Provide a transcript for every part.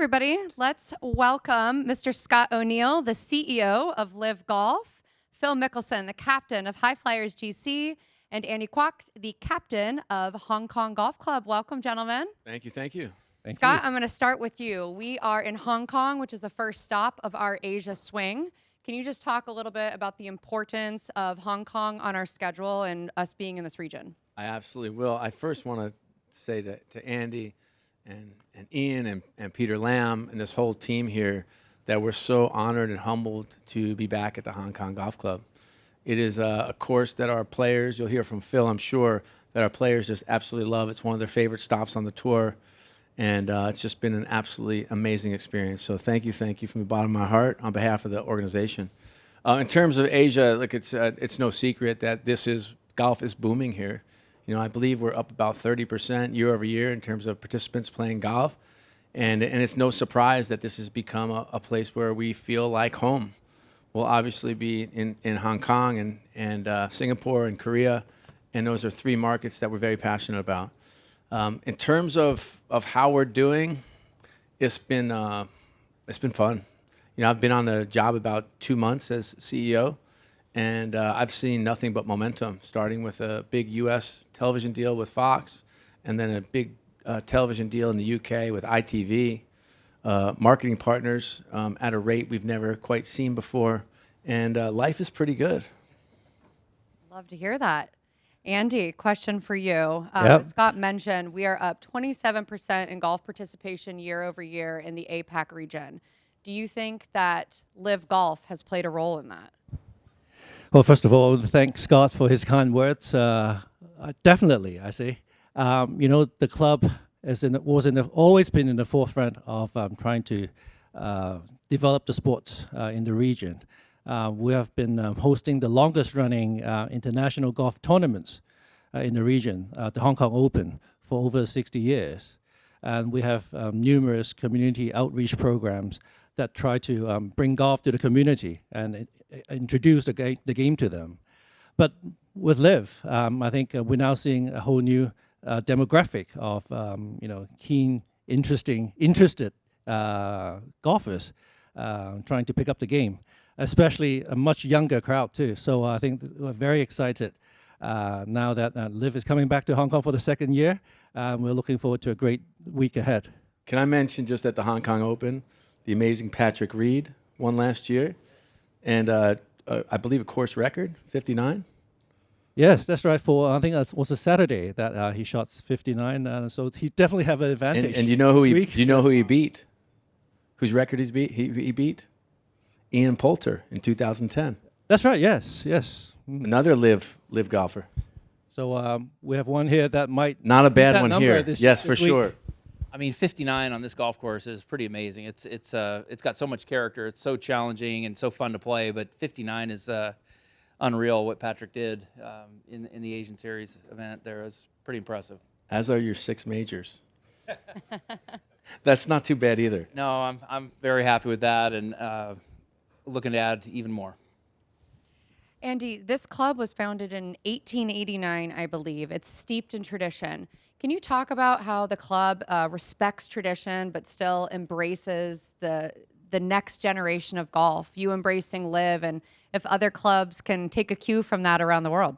everybody. Let's welcome Mr. Scott O'Neill, the CEO of LIV Golf, Phil Mickelson, the captain of High Flyers GC, and Andy Kwok, the captain of Hong Kong Golf Club. Welcome, gentlemen. Thank you. Thank you. Scott, I'm going to start with you. We are in Hong Kong, which is the first stop of our Asia swing. Can you just talk a little bit about the importance of Hong Kong on our schedule and us being in this region? I absolutely will. I first want to say to Andy and Ian and Peter Lam and this whole team here that we're so honored and humbled to be back at the Hong Kong Golf Club. It is a course that our players, you'll hear from Phil, I'm sure, that our players just absolutely love. It's one of their favorite stops on the tour. And it's just been an absolutely amazing experience. So thank you from the bottom of my heart on behalf of the organization. In terms of Asia, look, it's no secret that golf is booming here. You know, I believe we're up about 30% year over year in terms of participants playing golf. And it's no surprise that this has become a place where we feel like home. We'll obviously be in Hong Kong and Singapore and Korea. And those are three markets that we're very passionate about. In terms of how we're doing, it's been fun. You know, I've been on the job about 2 months as CEO, and I've seen nothing but momentum, starting with a big U.S. television deal with Fox, and then a big television deal in the U.K. with ITV, marketing partners at a rate we've never quite seen before, and life is pretty good. Love to hear that. Andy, question for you. Yep. Scott mentioned we are up 27% in golf participation year over year in the APAC region. Do you think that LIV Golf has played a role in that? Well, first of all, I want to thank Scott for his kind words. Definitely, I say. You know, the club always been in the forefront of trying to develop the sport in the region. We have been hosting the longest running international golf tournaments in the region, the Hong Kong Open, for over 60 years. And we have numerous community outreach programs that try to bring golf to the community and introduce the game to them. But with LIV, I think we're now seeing a whole new demographic of keen, interested golfers trying to pick up the game, especially a much younger crowd too. So I think we're very excited now that LIV is coming back to Hong Kong for the second year. We're looking forward to a great week ahead. Can I mention just at the Hong Kong Open, the amazing Patrick Reed won last year, and I believe a course record, 59? Yes, that's right. I think that was a Saturday that he shot 59. So he definitely have an advantage. And you know who he beat? Whose record he beat? Ian Poulter in 2010. That's right. Yes. Another live golfer. So we have one here that might not a bad one here. This for sure. I mean, 59 on this golf course is pretty amazing. It's got so much character. It's so challenging and so fun to play. But 59 is unreal. What Patrick did in the Asian Series event there is pretty impressive. As are your 6 majors. That's not too bad either. No, I'm very happy with that and looking to add even more. Andy, this club was founded in 1889, I believe. It's steeped in tradition. Can you talk about how the club respects tradition but still embraces the next generation of golf, you embracing LIV, and if other clubs can take a cue from that around the world?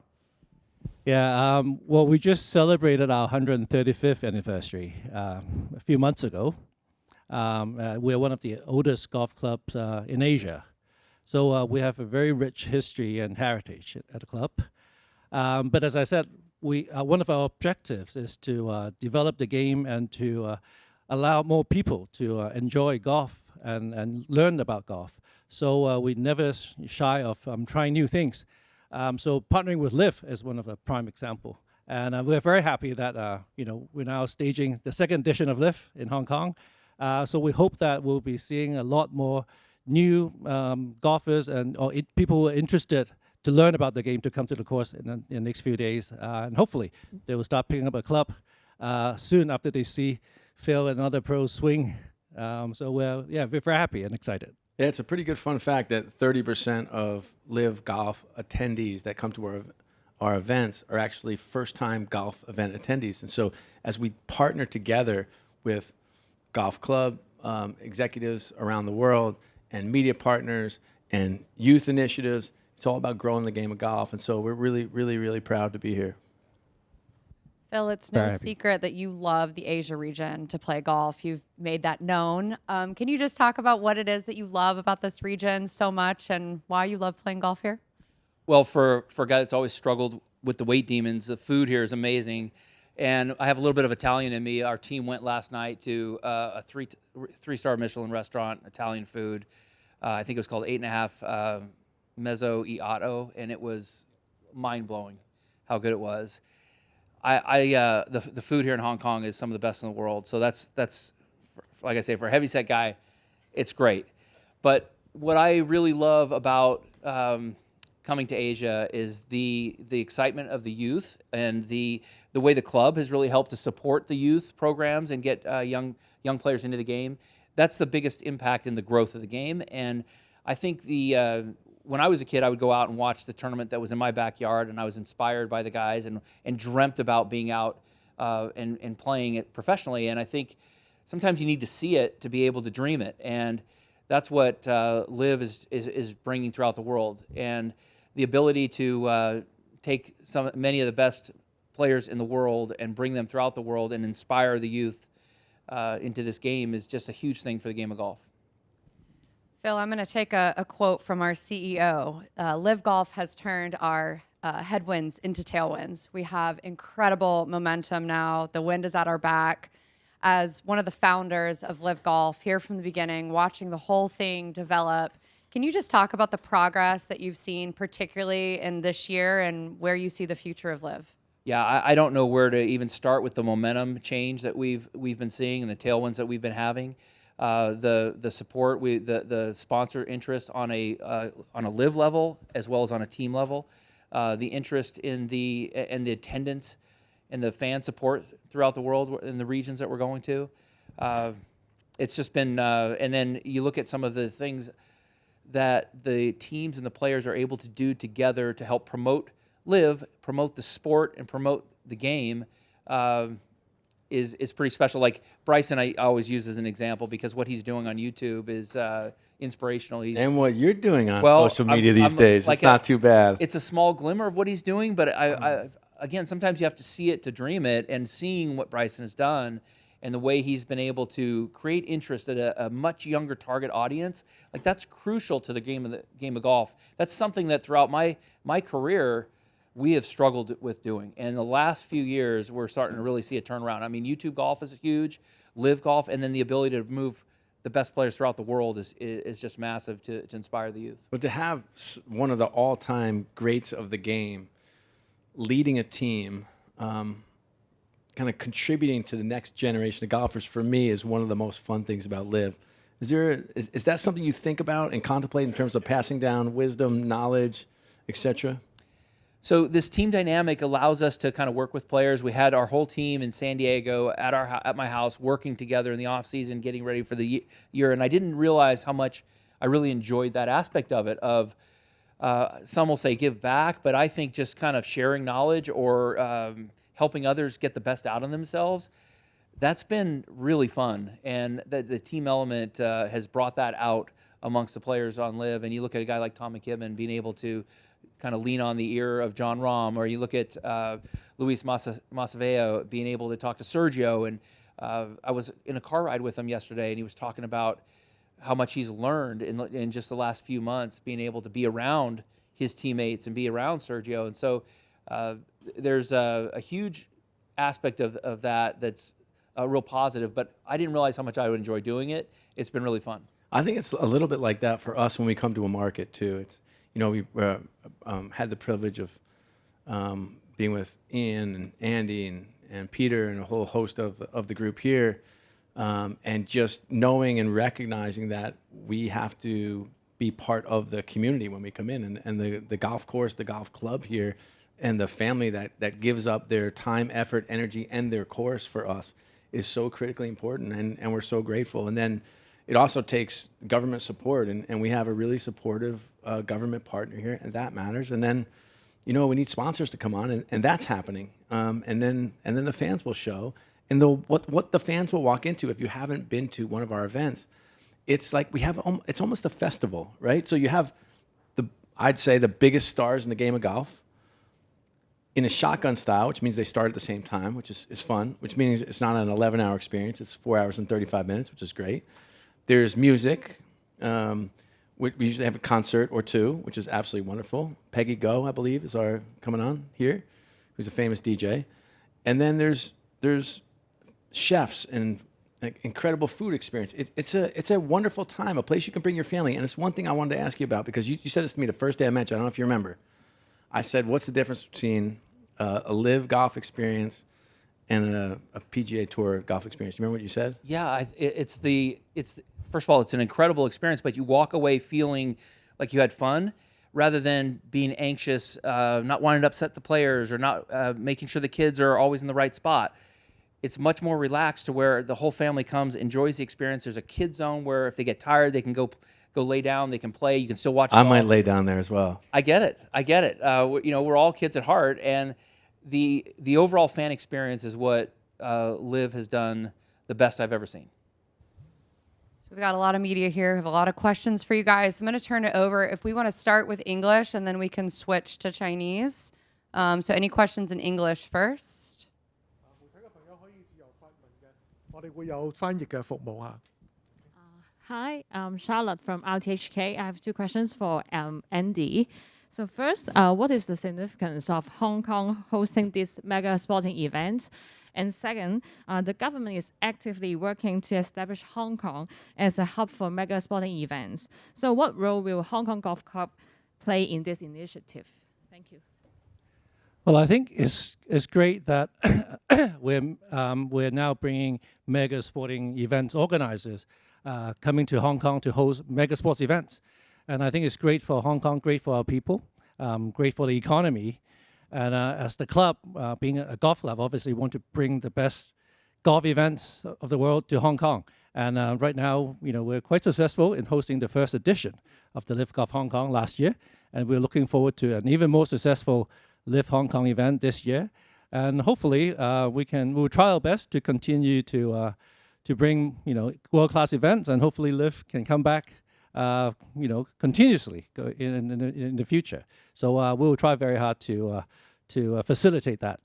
Yeah, well, we just celebrated our 135th anniversary a few months ago. We're one of the oldest golf clubs in Asia. So we have a very rich history and heritage at the club. But as I said, one of our objectives is to develop the game and to allow more people to enjoy golf and learn about golf. So we never shy of trying new things. So partnering with LIV is one of a prime example. And we're very happy that we're now staging the second edition of LIV in Hong Kong. So we hope that we'll be seeing a lot more new golfers or people who are interested to learn about the game to come to the course in the next few days. And hopefully they will start picking up a club soon after they see Phil and other pros swing. So we're very happy and excited. Yeah, it's a pretty good fun fact that 30% of LIV Golf attendees that come to our events are actually first-time golf event attendees. And so as we partner together with golf club, executives around the world and media partners and youth initiatives. It's all about growing the game of golf. And so we're really, really, really proud to be here. Phil, it's no Very happy. secret that you love the Asia region to play golf. You've made that known. Can you just talk about what it is that you love about this region so much and why you love playing golf here? Well, for a guy that's always struggled with the weight demons, the food here is amazing. And I have a little bit of Italian in me. Our team went last night to a three-star Michelin restaurant, Italian food. I think it was called 8.5 Mezzo e Otto, and it was mind-blowing how good it was. The food here in Hong Kong is some of the best in the world. So that's like I say, for a heavyset guy, it's great. But what I really love about coming to Asia is the excitement of the youth and the way the club has really helped to support the youth programs and get young players into the game. That's the biggest impact in the growth of the game. And I think when I was a kid, I would go out and watch the tournament that was in my backyard, and I was inspired by the guys and dreamt about being out and playing it professionally. And I think sometimes you need to see it to be able to dream it. And that's what LIV is bringing throughout the world. And the ability to take many of the best players in the world and bring them throughout the world and inspire the youth into this game is just a huge thing for the game of golf. Phil, I'm going to take a quote from our CEO. LIV Golf has turned our headwinds into tailwinds. We have incredible momentum now. The wind is at our back. As one of the founders of LIV Golf, here from the beginning, watching the whole thing develop, can you just talk about the progress that you've seen, particularly in this year, and where you see the future of LIV? Yeah, I don't know where to even start with the momentum change that we've been seeing and the tailwinds that we've been having. The support, the sponsor interest on a LIV level as well as on a team level, the interest in the attendance and the fan support throughout the world in the regions that we're going to. It's just been, and then you look at some of the things that the teams and the players are able to do together to help promote LIV, promote the sport, and promote the game. Is pretty special. Like Bryson, I always use as an example because what he's doing on YouTube is inspirational. And what you're doing on Well, social media these I'm days, like it's not too bad. It's a small glimmer of what he's doing, but I again, sometimes you have to see it to dream it. And seeing what Bryson has done and the way he's been able to create interest at a much younger target audience, like that's crucial to the game of golf. That's something that throughout my career we have struggled with doing. And the last few years, we're starting to really see a turnaround. I mean, YouTube golf is huge, LIV golf, and then the ability to move the best players throughout the world is just massive to inspire the youth. But to have one of the all-time greats of the game leading a team, kind of contributing to the next generation of golfers, for me, is one of the most fun things about LIV. Is that something you think about and contemplate in terms of passing down wisdom, knowledge, etc.? So this team dynamic allows us to kind of work with players. We had our whole team in San Diego at my house working together in the off season, getting ready for the year. And I didn't realize how much I really enjoyed that aspect of it. Of some will say give back, but I think just kind of sharing knowledge or helping others get the best out of themselves. That's been really fun, and the team element has brought that out amongst the players on LIV. And you look at a guy like Tom McKibben being able to kind of lean on the ear of John Rahm, or you look at Luis Masaveo being able to talk to Sergio. And I was in a car ride with him yesterday, and he was talking about how much he's learned in just the last few months, being able to be around his teammates and be around Sergio. And so there's a huge aspect of that that's real positive, but I didn't realize how much I would enjoy doing it. It's been really fun. I think it's a little bit like that for us when we come to a market too. It's, you know, we had the privilege of being with Ian and Andy and Peter and a whole host of the group here, and just knowing and recognizing that we have to be part of the community when we come in, and the golf course, the golf club here, and the family that gives up their time, effort, energy, and their course for us is so critically important, and we're so grateful. And then it also takes government support, and we have a really supportive government partner here, and that matters. And then, you know, we need sponsors to come on, and that's happening. And then the fans will show, And what the fans will walk into if you haven't been to one of our events, it's like it's almost a festival, right? So you have I'd say the biggest stars in the game of golf in a shotgun style, which means they start at the same time, which is fun, which means it's not an 11-hour experience. It's 4 hours and 35 minutes, which is great. There's music. We usually have a concert or two, which is absolutely wonderful. Peggy Go, I believe, is coming on here, who's a famous DJ. And then there's chefs and incredible food experience. It's a wonderful time, a place you can bring your family. And it's one thing I wanted to ask you about, because you said this to me the first day I met you. I don't know if you remember. I said, what's the difference between a LIV golf experience and a PGA Tour golf experience? You remember what you said? Yeah, first of all, it's an incredible experience, but you walk away feeling like you had fun rather than being anxious, not wanting to upset the players or not making sure the kids are always in the right spot. It's much more relaxed to where the whole family comes, enjoys the experience. There's a kid zone where if they get tired, they can go lay down, they can play, you can still watch I golf. might lay down there as well. I get it. We're all kids at heart, and the overall fan experience is what LIV has done the best I've ever seen. So we've got a lot of media here. We have a lot of questions for you guys. I'm going to turn it over. If we want to start with English, and then we can switch to Chinese. So any questions in English first? 媒體嘅朋友可以自由發問嘅，我哋會有翻譯嘅服務啊。Hi, I'm Charlotte from RTHK. I have two questions for Andy. So first, what is the significance of Hong Kong hosting this mega sporting event? And second, the government is actively working to establish Hong Kong as a hub for mega sporting events. So what role will Hong Kong Golf Club play in this initiative? Thank you. Well, I think it's great that we're now bringing mega sporting events organizers coming to Hong Kong to host mega sports events. And I think it's great for Hong Kong, great for our people, great for the economy. And as the club, being a golf club, obviously want to bring the best golf events of the world to Hong Kong. And right now, we're quite successful in hosting the first edition of the LIV Golf Hong Kong last year. And we're looking forward to an even more successful LIV Hong Kong event this year. And hopefully we'll try our best to continue to bring, world-class events, and hopefully LIV can come back, continuously in the future. So we'll try very hard to facilitate that.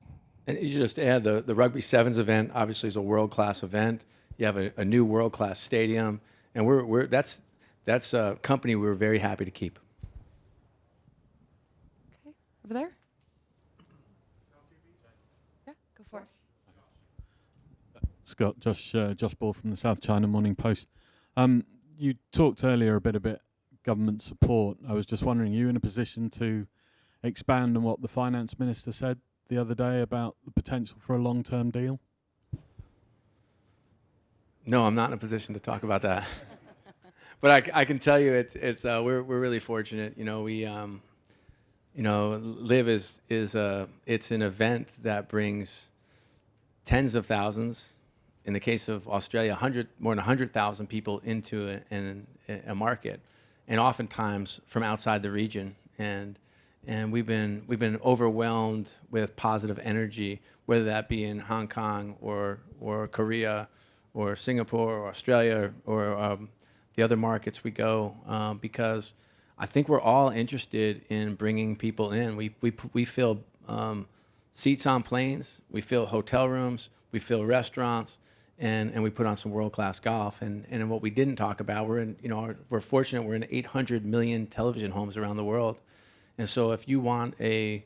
And you should just add the Rugby Sevens event obviously is a world-class event. You have a new world-class stadium, and that's a company we're very happy to keep. Okay, over there. Yeah, go for it. Scott, Josh Ball from the South China Morning Post. You talked earlier a bit about government support. I was just wondering, are you in a position to expand on what the finance minister said the other day about the potential for a long-term deal? No, I'm not in a position to talk about that. But I can tell you we're really fortunate. LIV is it's an event that brings tens of thousands. In the case of Australia, more than 100,000 people into a market, and oftentimes from outside the region. And we've been overwhelmed with positive energy, whether that be in Hong Kong or Korea or Singapore or Australia or the other markets we go, because I think we're all interested in bringing people in. We fill seats on planes, we fill hotel rooms, we fill restaurants. And we put on some world-class golf. And what we didn't talk about, we're fortunate we're in 800 million television homes around the world. And so if you want a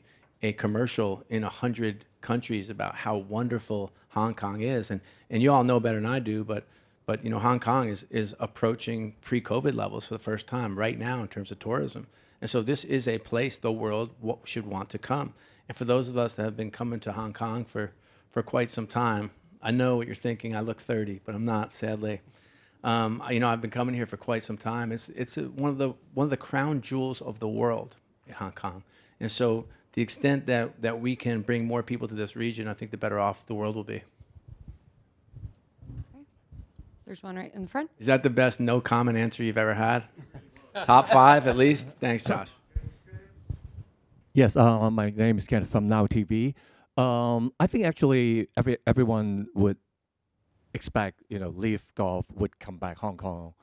commercial in 100 countries about how wonderful Hong Kong is, and you all know better than I do, but Hong Kong is approaching pre-COVID levels for the first time right now in terms of tourism. And so this is a place the world should want to come. And for those of us that have been coming to Hong Kong for quite some time, I know what you're thinking. I look 30, but I'm not, sadly. I've been coming here for quite some time. It's one of the crown jewels of the world in Hong Kong. And so the extent that we can bring more people to this region, I think the better off the world will be. Okay. There's one right in the front. Is that the best no comment answer you've ever had? Top 5 at least? Thanks, Josh. Yes, my name is Kenneth from Now TV. I think actually everyone would expect, LIV Golf would come back Hong Kong,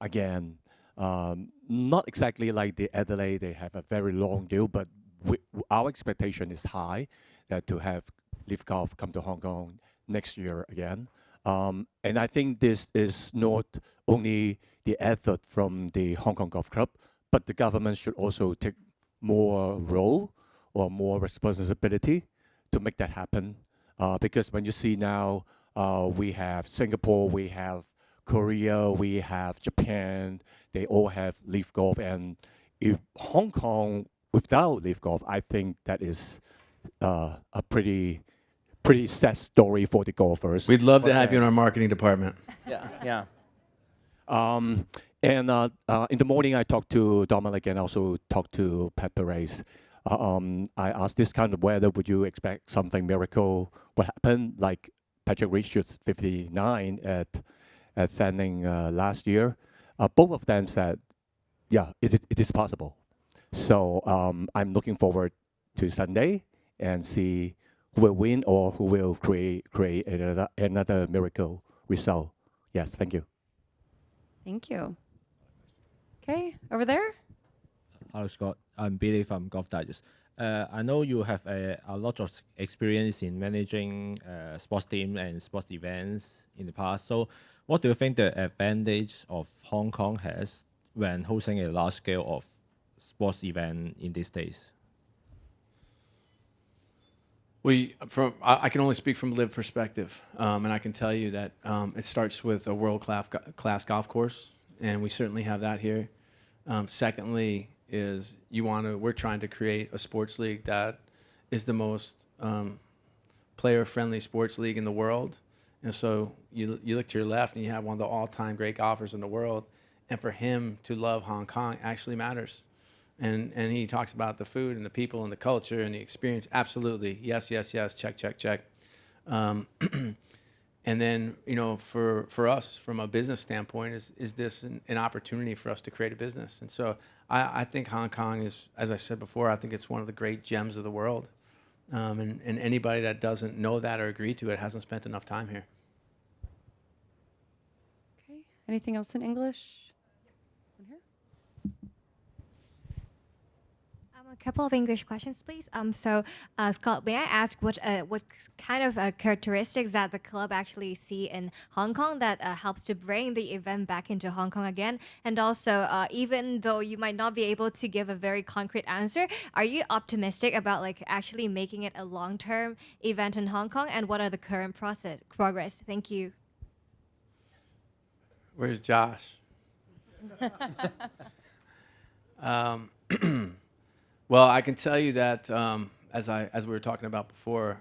again. Not exactly like the Adelaide, they have a very long deal, but our expectation is high that to have LIV Golf come to Hong Kong next year again. And I think this is not only the effort from the Hong Kong Golf Club, but the government should also take more role or more responsibility to make that happen. Because when you see now, we have Singapore, we have Korea, we have Japan, they all have LIV Golf. And if Hong Kong without LIV Golf, I think that is a pretty sad story for the golfers. We'd love to have you in our marketing department. Yeah, yeah. And in the morning, I talked to Dominic and also talked to Pat Perez. I asked, this kind of weather, would you expect something miracle would happen? Like Patrick Richards 59 at Fanning last year. Both of them said, yeah, it is possible. So I'm looking forward to Sunday and see who will win or who will create another miracle result. Yes, thank you. Thank you. Okay, over there. Hello, Scott. I'm Billy from Golf Digest. I know you have a lot of experience in managing sports teams and sports events in the past. So what do you think the advantage of Hong Kong has when hosting a large scale of sports event in these days? I can only speak from LIV perspective, and I can tell you that it starts with a world-class golf course, and we certainly have that here. Secondly, we're trying to create a sports league that is the most player-friendly sports league in the world. And so you look to your left and you have one of the all-time great golfers in the world, and for him to love Hong Kong actually matters. And he talks about the food and the people and the culture and the experience. Absolutely, yes, check. And then, for us, from a business standpoint, is this an opportunity for us to create a business? And so I think Hong Kong is, as I said before, I think it's one of the great gems of the world. And anybody that doesn't know that or agree to it hasn't spent enough time here. Okay, anything else in English? A couple of English questions, please. Scott, may I ask what kind of characteristics that the club actually see in Hong Kong that helps to bring the event back into Hong Kong again? And also, even though you might not be able to give a very concrete answer, are you optimistic about actually making it a long-term event in Hong Kong? And what are the current progress? Thank you. Where's Josh? Well, I can tell you that as we were talking about before,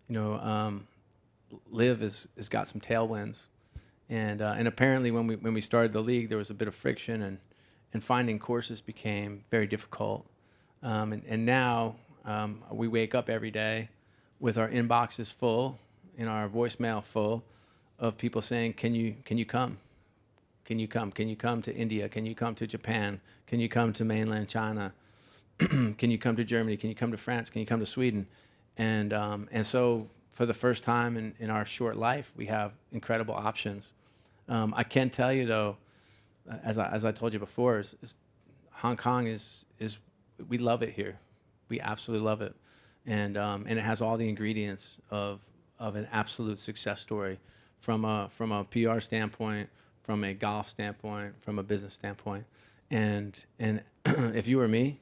LIV has got some tailwinds, and apparently when we started the league, there was a bit of friction, and finding courses became very difficult, and now we wake up every day with our inboxes full and our voicemail full of people saying, can you come? Can you come? Can you come to India? Can you come to Japan? Can you come to mainland China? Can you come to Germany? Can you come to France? Can you come to Sweden? And so for the first time in our short life, we have incredible options. I can tell you though, as I told you before, is Hong Kong is we love it here. We absolutely love it, and it has all the ingredients of an absolute success story from a PR standpoint, from a golf standpoint, from a business standpoint, and if you were me.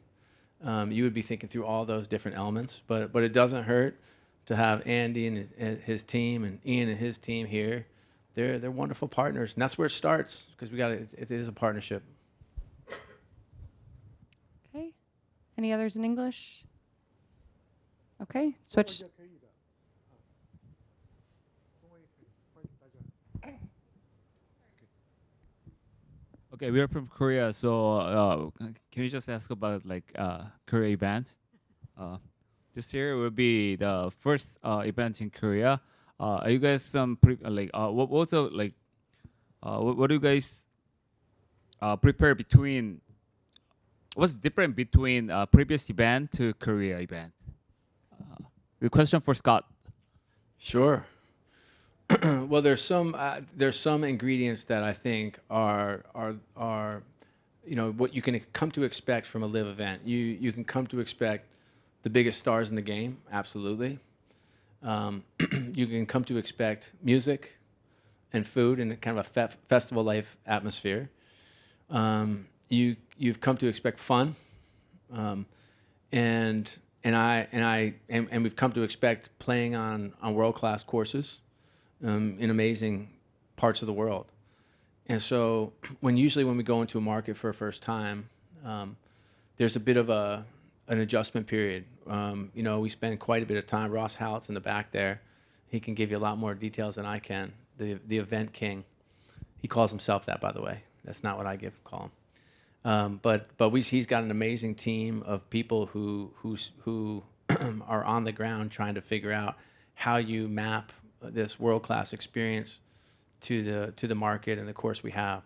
You would be thinking through all those different elements, but it doesn't hurt to have Andy and his team and Ian and his team here. They're wonderful partners, and that's where it starts because it is a partnership. Okay, any others in English? Okay, switch. Okay, we are from Korea, so can you just ask about Korea event? This year will be the first event in Korea. Are you guys what do you guys prepare between? What's different between previous event to Korea event? The question for Scott. Sure. Well, there's some ingredients that I think are what you can come to expect from a live event. You can come to expect the biggest stars in the game, absolutely. You can come to expect music and food and kind of a festival life atmosphere. You've come to expect fun, and we've come to expect playing on world-class courses in amazing parts of the world. And so usually when we go into a market for a first time, there's a bit of an adjustment period. We spend quite a bit of time. Ross Hallett's in the back there. He can give you a lot more details than I can. The event king. He calls himself that, by the way. That's not what I call him. But he's got an amazing team of people who are on the ground trying to figure out how you map this world-class experience to the market and the course we have.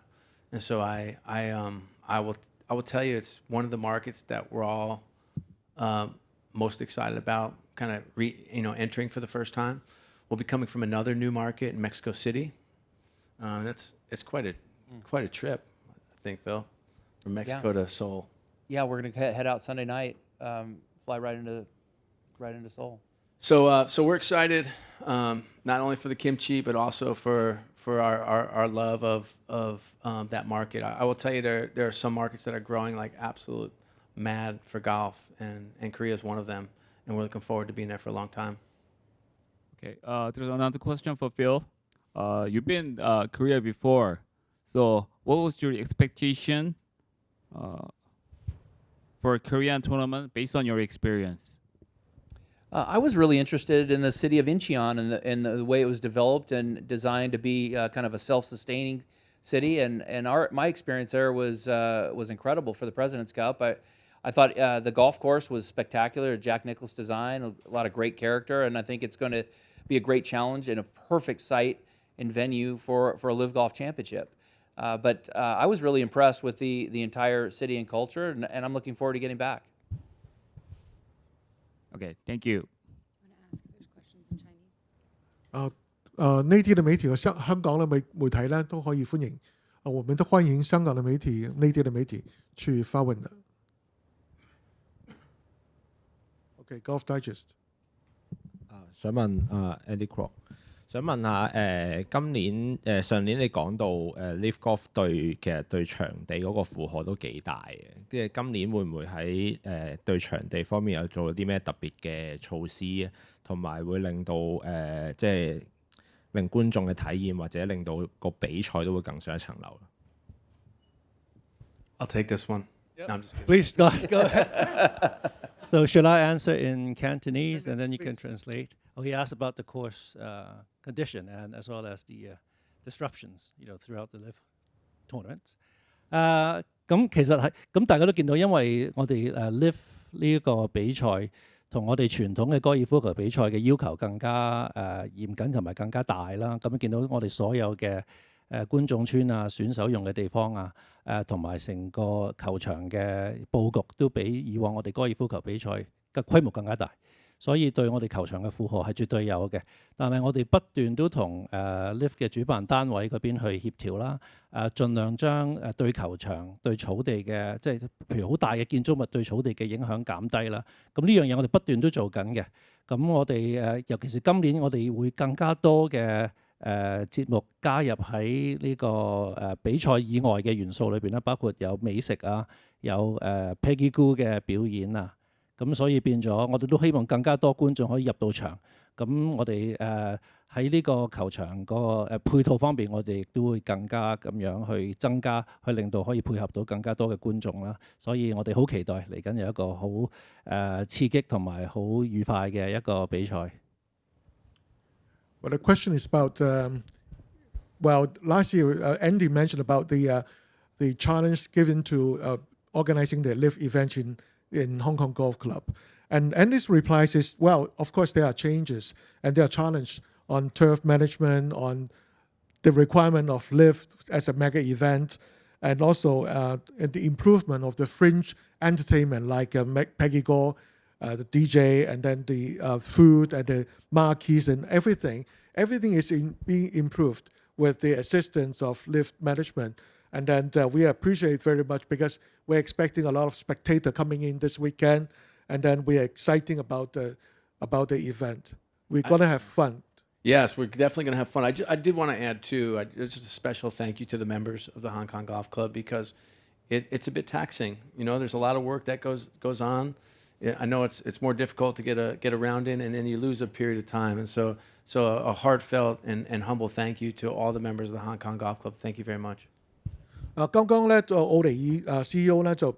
And so I will tell you, it's one of the markets that we're all most excited about, kind of entering for the first time. We'll be coming from another new market in Mexico City. It's quite a trip, I think, Phil, from Mexico to Seoul. Yeah, we're gonna head out Sunday night, fly right into Seoul. So we're excited, not only for the kimchi, but also for our love of that market. I will tell you, there are some markets that are growing like absolute mad for golf, and Korea is one of them, and we're looking forward to being there for a long time. Okay, there's another question for Phil. You've been Korea before, so what was your expectation for a Korean tournament based on your experience? I was really interested in the city of Incheon and the way it was developed and designed to be kind of a self-sustaining city. And my experience there was incredible for the President's Cup. I thought the golf course was spectacular, Jack Nicklaus design, a lot of great character, and I think it's going to be a great challenge and a perfect site and venue for a LIV Golf Championship. But I was really impressed with the entire city and culture, and I'm looking forward to getting back. Okay, thank you. 呢啲嘅媒體嘅香港嘅媒體咧都可以歡迎，我們都歡迎香港嘅媒體呢啲嘅媒體去發問的。Okay, Golf Digest。想問Andy Kwok，想問下今年上年你講到LIV Golf 其實對場地嗰個負荷都幾大嘅，跟住今年會唔會喺對場地方面有做啲咩特別嘅措施，同埋會令到即係令觀眾嘅體驗或者令到個比賽都會更上一層樓？ I'll take this one. Yep. No, I'm just kidding. Please go ahead. So should I answer in Cantonese and then you can translate? Oh, he asked about the course condition and as well as the disruptions, throughout the LIV tournaments. 咁其實係咁，大家都見到，因為我哋LIV 呢一個比賽同我哋傳統嘅高爾夫球比賽嘅要求更加嚴謹同埋更加大啦。咁見到我哋所有嘅觀眾村啊、選手用嘅地方啊、同埋成個球場嘅佈局都比以往我哋高爾夫球比賽嘅規模更加大，所以對我哋球場嘅負荷係絕對有嘅。但係我哋不斷都同LIV 嘅主辦單位嗰邊去協調啦，盡量將對球場、對草地嘅即係譬如好大嘅建築物對草地嘅影響減低啦。咁呢樣嘢我哋不斷都做緊嘅。咁我哋尤其是今年我哋會更加多嘅節目加入喺呢個比賽以外嘅元素裏邊啦，包括有美食啊，有Peggy Gou 嘅表演啊，咁所以變咗我哋都希望更加多觀眾可以入到場。咁我哋喺呢個球場個配套方面，我哋亦都會更加咁樣去增加，去令到可以配合到更加多嘅觀眾啦。所以我哋好期待嚟緊有一個好刺激同埋好愉快嘅一個比賽。Well, the question is about, last year Andy mentioned about the challenge given to organizing the LIV event in Hong Kong Golf Club. And Andy's replies is, well, of course there are changes and there are challenges on turf management, on the requirement of LIV as a mega event, and also the improvement of the fringe entertainment like Peggy Gou the DJ and then the food and the marquees and everything. Everything is being improved with the assistance of LIV management. And then we appreciate very much because we're expecting a lot of spectators coming in this weekend. And then we're excited about the event. We're going to have fun. Yes, we're definitely going to have fun. I did want to add, too, this is a special thank you to the members of the Hong Kong Golf Club because it's a bit taxing. You know, there's a lot of work that goes on. I know it's more difficult to get a round in, and then you lose a period of time. And so a heartfelt and humble thank you to all the members of the Hong Kong Golf Club. Thank you very much. 剛剛咧就奧尼爾CEO 咧就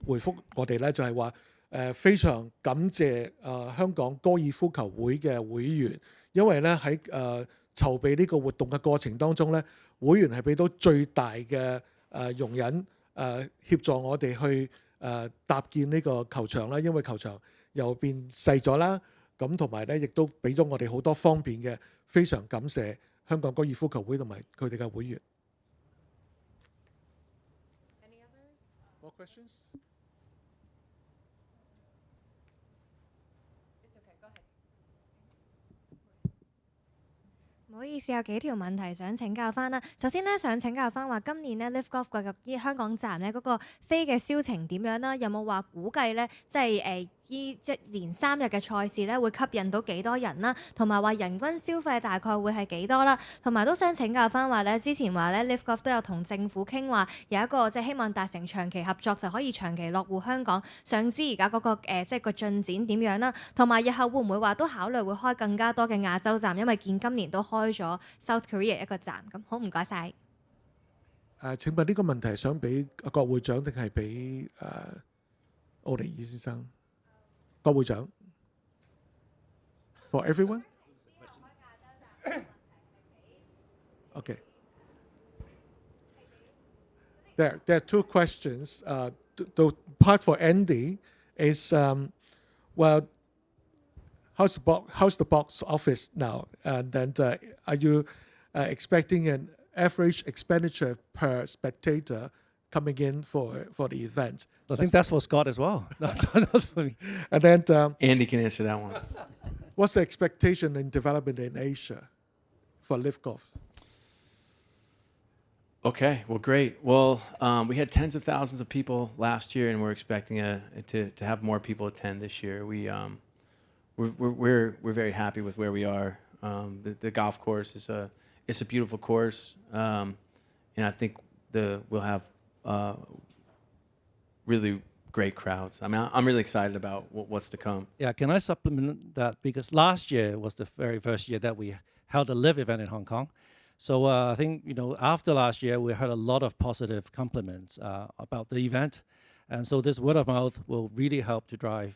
回覆我哋咧就係話非常感謝香港高爾夫球會嘅會員，因為咧喺籌備呢個活動嘅過程當中咧，會員係俾到最大嘅容忍協助我哋去搭建呢個球場啦，因為球場又變細咗啦，咁同埋咧亦都俾咗我哋好多方便嘅，非常感謝香港高爾夫球會同埋佢哋嘅會員。More questions? It's okay, go ahead. 唔好意思，有幾條問題想請教翻啦。首先咧，想請教翻話今年咧 LIV Golf 嘅香港站咧嗰個飛嘅銷情點樣啦？有冇話估計咧，即係即係連3日嘅賽事咧會吸引到幾多人啦？同埋話人均消費大概會係幾多啦？同埋都想請教翻話咧，之前話咧 LIV Golf 都有同政府傾話有一個即係希望達成長期合作，就可以長期落戶香港。想知而家嗰個即係個進展點樣啦？同埋日後會唔會話都考慮會開更加多嘅亞洲站？因為見今年都開咗 South Korea 一個站。咁好唔該晒。請問呢個問題係想俾郭會長定係俾奧尼爾先生？郭會長 ，For everyone? Okay. There are two questions. The part for Andy is, well, how's the box office now? And then are you expecting an average expenditure per spectator coming in for the event? I think that's for Scott as well. Not for me. And then Andy can answer that one. What's the expectation in development in Asia for LIV Golf? Okay, well, great. Well, we had tens of thousands of people last year, and we're expecting to have more people attend this year. We're very happy with where we are. The golf course is a beautiful course, and I think we'll have really great crowds. I mean, I'm really excited about what's to come. Yeah, can I supplement that? Because last year was the very first year that we held a LIV event in Hong Kong. So I think, after last year, we heard a lot of positive compliments about the event. And so this word of mouth will really help to drive,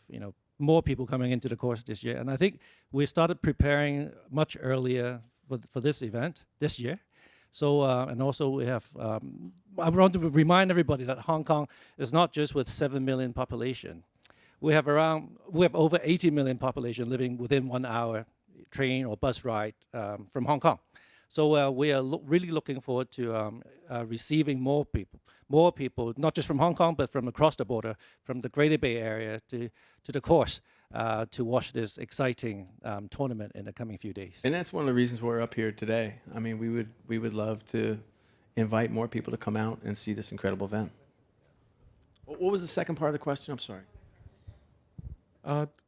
more people coming into the course this year. And I think we started preparing much earlier for this event this year. So, and also we have, I want to remind everybody that Hong Kong is not just with 7 million population. We have over 80 million population living within 1 hour train or bus ride from Hong Kong. So we are really looking forward to receiving more people, not just from Hong Kong, but from across the border, from the Greater Bay Area to the course to watch this exciting tournament in the coming few days. And that's one of the reasons we're up here today. I mean, we would love to invite more people to come out and see this incredible event. What was the second part of the question? I'm sorry.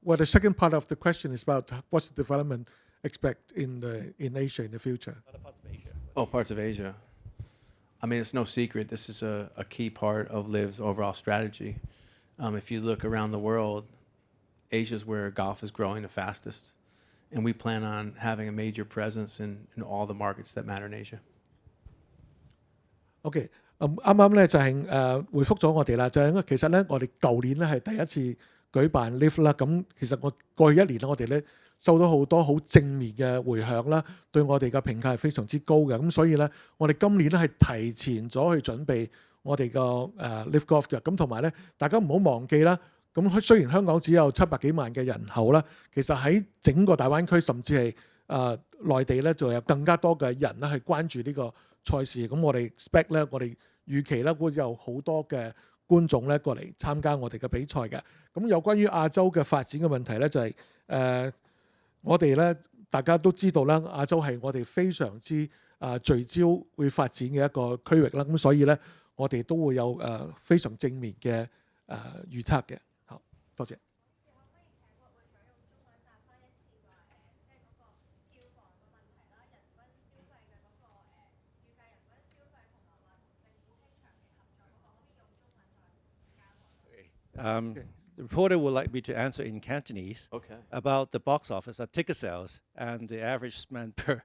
Well, the second part of the question is about what's the development expect in Asia in the future. Other parts of Asia. Oh, parts of Asia. I mean, it's no secret. This is a key part of LIV's overall strategy. If you look around the world, Asia is where golf is growing the fastest. And we plan on having a major presence in all the markets that matter in Asia. OK，啱啱咧就係回覆咗我哋啦，就係因為其實咧我哋舊年咧係第一次舉辦 LIV 啦，咁其實我過去1年我哋咧收到好多好正面嘅迴響啦，對我哋嘅評價係非常之高嘅，咁所以咧我哋今年咧係提前咗去準備我哋個LIV Golf 嘅，咁同埋咧大家唔好忘記啦，咁雖然香港只有700幾萬嘅人口啦，其實喺整個大灣區甚至係內地咧就有更加多嘅人咧係關注呢個賽事，咁我哋 expect 咧我哋預期咧會有好多嘅觀眾咧過嚟參加我哋嘅比賽嘅。咁有關於亞洲嘅發展嘅問題咧，就係我哋咧大家都知道啦，亞洲係我哋非常之聚焦會發展嘅一個區域啦。咁所以咧，我哋都會有非常正面嘅預測嘅。好，多謝。The reporter would like me to answer in Cantonese about the box office, ticket sales, and the average spend per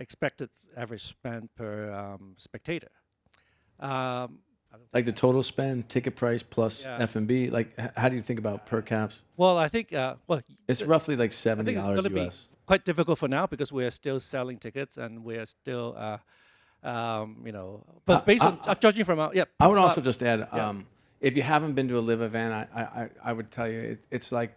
expected average spend per spectator. Like the total spend, ticket price plus F&B. Like, how do you think about per caps? Well, I think It's roughly like I think it's $70 going to be US. quite difficult for now because we are still selling tickets and we are still, but based on judging from our I would also just add, if you haven't been to a LIV event, I would tell you it's like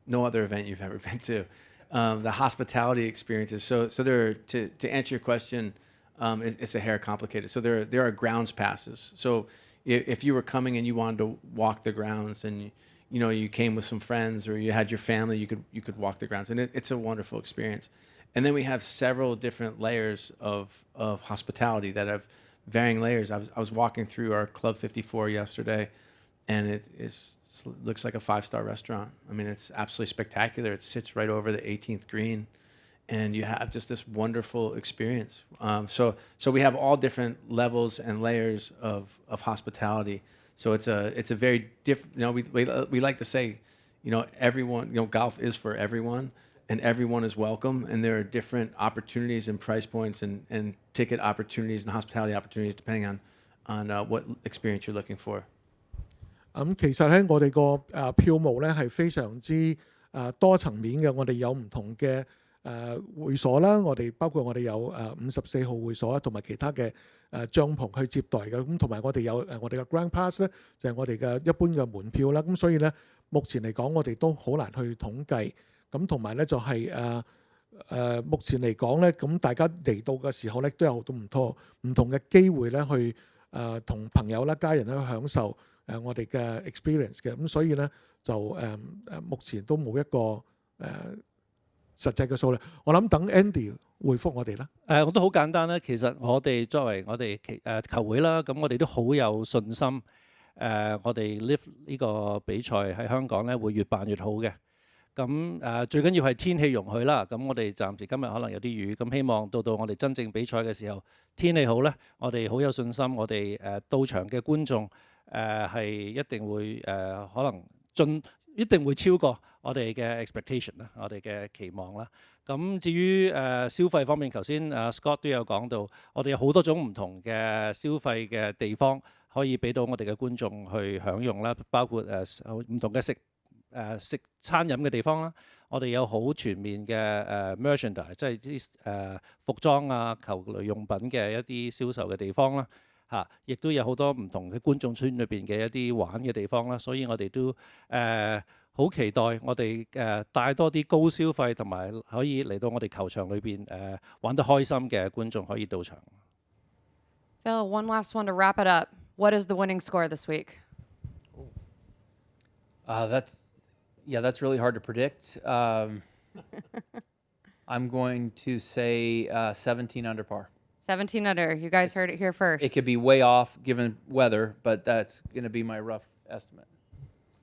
no other event you've ever been to. The hospitality experiences. So there to answer your question, it's a hair complicated. So there are grounds passes. So if you were coming and you wanted to walk the grounds and you came with some friends or you had your family, you could walk the grounds, and it's a wonderful experience. And then we have several different layers of hospitality that have varying layers. I was walking through our Club 54 yesterday, and it looks like a 5-star restaurant. I mean, it's absolutely spectacular. It sits right over the 18th green, and you have just this wonderful experience. So we have all different levels and layers of hospitality. So it's a very different. We like to say, everyone. Golf is for everyone. And everyone is welcome, and there are different opportunities and price points and ticket opportunities and hospitality opportunities depending on what experience you're looking for. 其實咧，我哋個票務咧係非常之多層面嘅。我哋有唔同嘅會所啦，包括我哋有54號會所同埋其他嘅帳篷去接待嘅。咁同埋我哋有我哋嘅 Grand Pass 咧，就係我哋嘅一般嘅門票啦。咁所以咧，目前嚟講，我哋都好難去統計。咁同埋咧就係目前嚟講咧，咁大家嚟到嘅時候咧，都有好多唔同嘅機會咧，去同朋友啦、家人咧去享受我哋嘅 experience 嘅。咁所以咧就目前都冇一個實際嘅數量。我諗等 Andy 回覆我哋啦。我都好簡單啦。其實我哋作為我哋球會啦，咁我哋都好有信心。我哋 LIV 呢個比賽喺香港咧會越辦越好嘅。咁最緊要係天氣容許啦。咁我哋暫時今日可能有啲雨，咁希望到我哋真正比賽嘅時候，天氣好咧，我哋好有信心，我哋到場嘅觀眾係一定會可能一定會超過我哋嘅 expectation 啦，我哋嘅期望啦。咁至於消費方面，頭先Scott 都有講到，我哋有好多種唔同嘅消費嘅地方可以俾到我哋嘅觀眾去享用啦，包括唔同嘅食餐飲嘅地方啦，我哋有好全面嘅merchandise， 即係啲服裝啊、球類用品嘅一啲銷售嘅地方啦，亦都有好多唔同嘅觀眾村裏邊嘅一啲玩嘅地方啦，所以我哋都好期待我哋帶多啲高消費同埋可以嚟到我哋球場裏邊玩得開心嘅觀眾可以到場。Phil, one last one to wrap it up. What is the winning score this week? That's really hard to predict. I'm going to say 17 under par. 17 under. You guys heard it here first. It could be way off given weather, but that's going to be my rough estimate.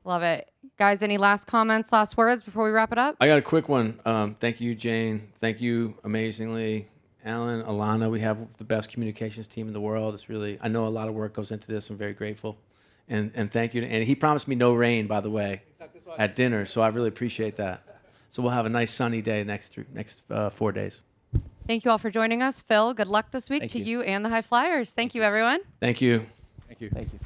Love it. Guys, any last comments, last words before we wrap it up? I got a quick one. Thank you, Jane. Thank you amazingly, Alan, Alana. We have the best communications team in the world. I know a lot of work goes into this. I'm very grateful. And thank you. And he promised me no rain, by the way, at dinner. So I really appreciate that. So we'll have a nice sunny day next 4 days. Thank you all for joining us. Phil, good luck this week to you and the High Flyers. Thank you, everyone. Thank you. Thank you. Thank you.